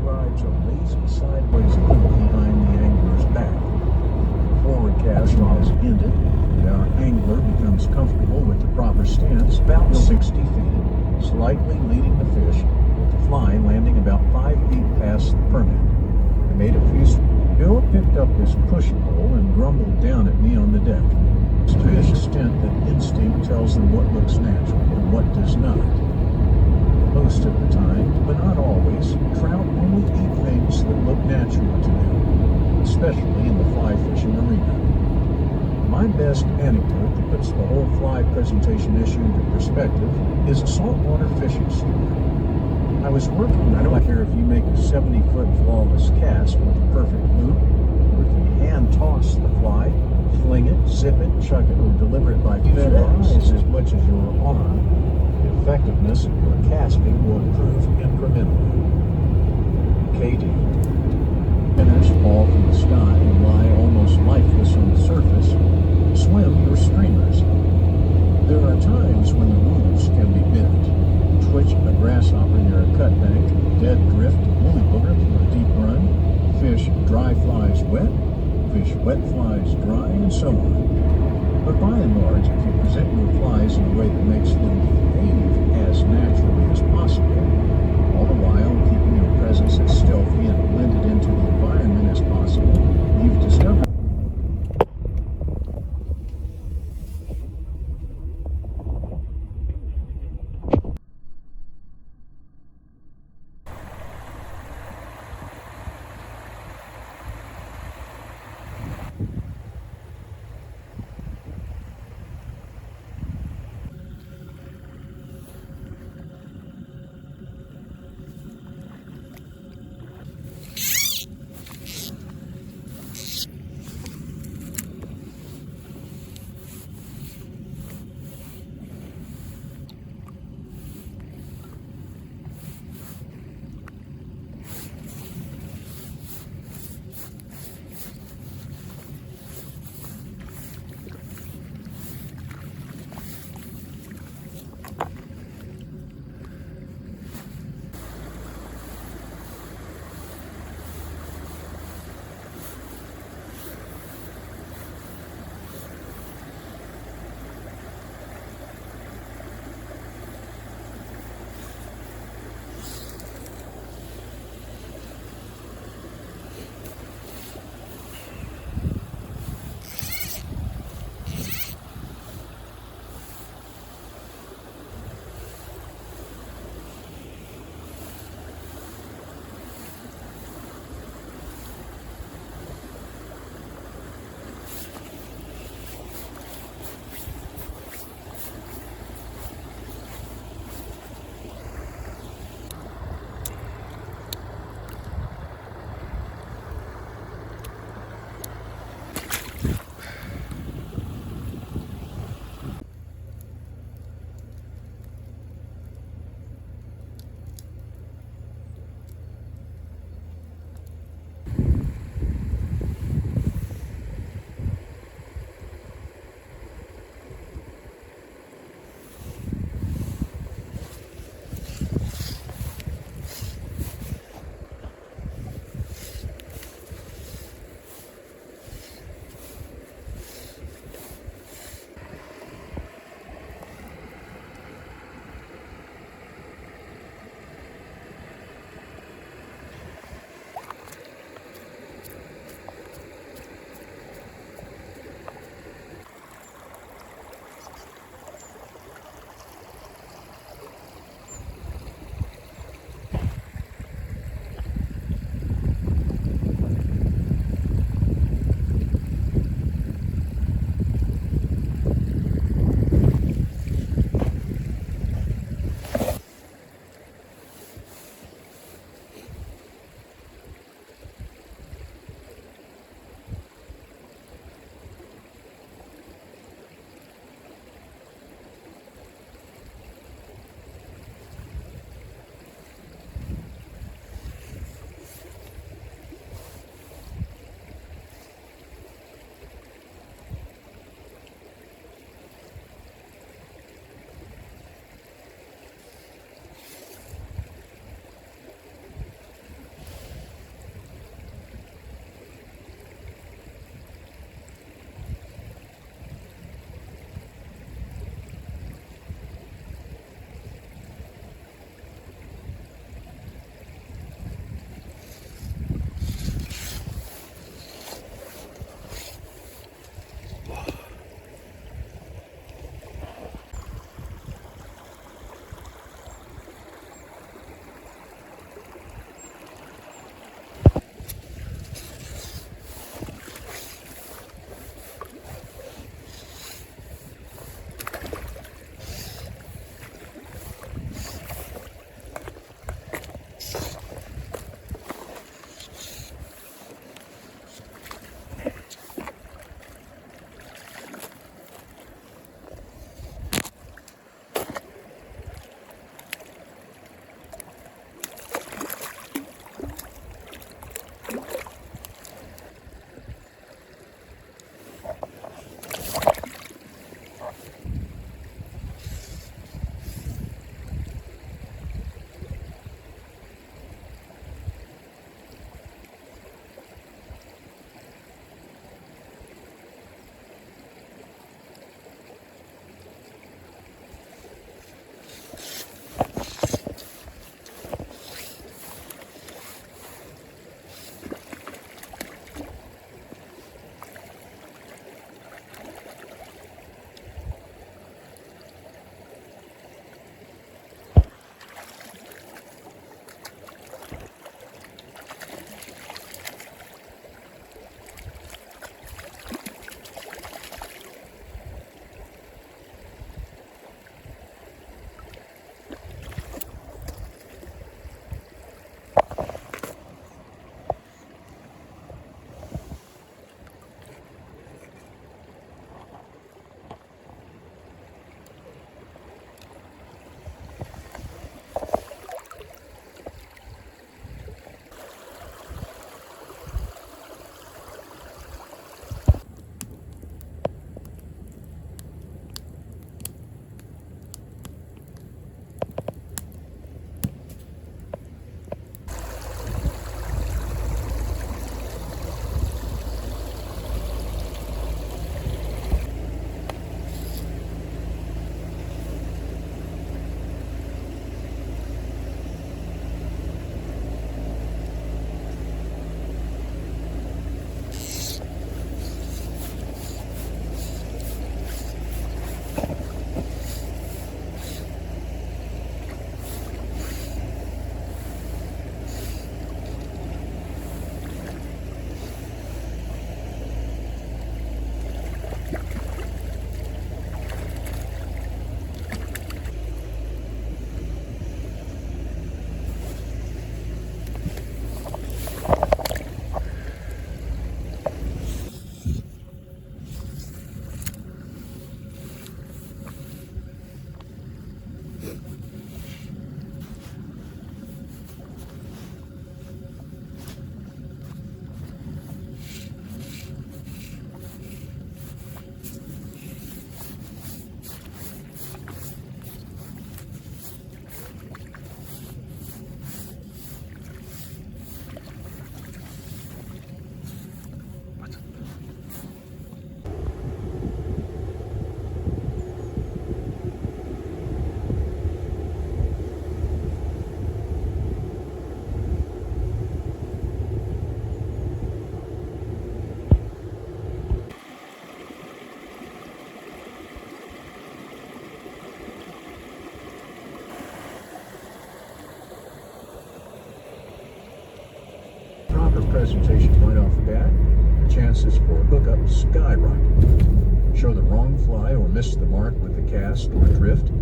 drives a lazy sideways loop behind the angler's back. Forward cast is ended, and our angler becomes comfortable with the proper stance about 60 feet, slightly leading the fish, with the fly landing about 5 feet past the permit. I made a few. Bill picked up his push pole and grumbled down at me on the deck. To his extent that instinct tells them what looks natural and what does not. Most of the time, but not always, trout only eat things that look natural to them, especially in the fly fishing arena. My best anecdote that puts the whole fly presentation issue into perspective is a saltwater fishing story. I was working, I don't care if you make a 70-foot flawless cast with a perfect loop, or if you hand toss the fly, fling it, zip it, chuck it, or deliver it by FedEx as much as your arm, the effectiveness of your casting will improve incrementally. KD. Spinners fall from the sky and lie almost lifeless on the surface. Swim your streamers. There are times when the rules can be bent. Twitch a grasshopper near a cut bank, dead drift a woolly booger for a deep run, fish dry flies wet, fish wet flies dry, and so on. But by and large, if you present your flies in a way that makes them behave as naturally as possible, all the while keeping your presence as stealthy and blended into the environment as possible, you've discovered presentation right off the bat, chances for hookup skyrocket. Show the wrong fly or miss the mark with the cast or drift,